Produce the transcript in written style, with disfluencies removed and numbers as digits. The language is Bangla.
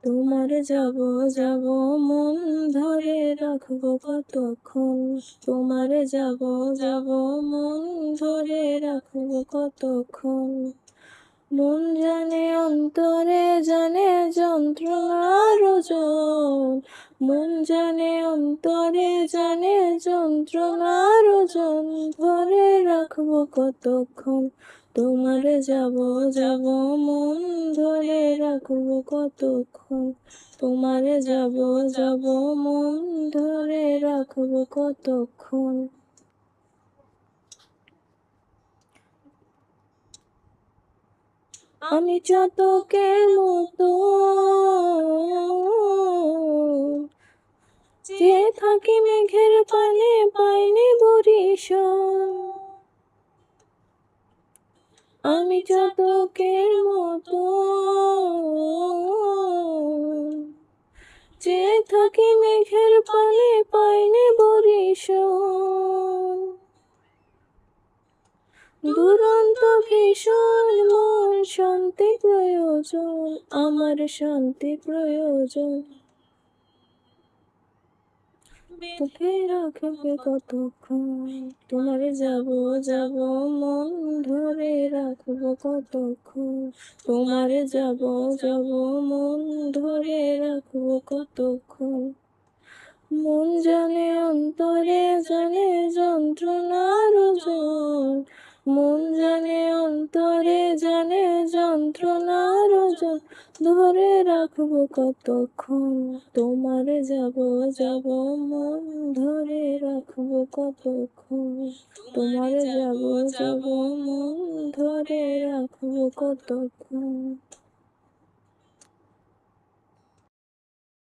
তোমারে যাব যাব মন ধরে রাখবো কতক্ষণ, তোমারে যাব যাব মন ধরে রাখবো কতক্ষণ। মন জানে অন্তরে জানে যন্ত্রণার ওজন, মন জানে অন্তরে জানে যন্ত্রণার ওজন। ধরে রাখবো কতক্ষণ, তোমারে যাব যাব মন ধরে রাখবো কতক্ষণ, তোমারে যাব যাব মন ধরে রাখবো কতক্ষণ। আমি চাতকের মতো যে থাকি মেঘের পানে পাইনি বরিশান। আমি চাতকের মতো যে থাকি মেঘের পানে পাইনি বরিশান। দুরন্ত ভীষণ মন শান্তি প্রয়োজন, আমার শান্তি প্রয়োজন। তোকে রাখবে কতক্ষণ, তোমারে যাব যাব মন ধরে রাখবো কতক্ষণ, তোমারে যাব যাব মন ধরে রাখবো কতক্ষণ। মন জানে অন্তরে জানে যন্ত্রণার ওজন, মন জানে অন্তরে জানে যন্ত্রণার ওজন। ধরে রাখবো কতক্ষণ, তোমারে যাব যাব মন ধরে রাখবো কতক্ষণ, তোমারে যাব যাব মন ধরে রাখবো কতক্ষণ।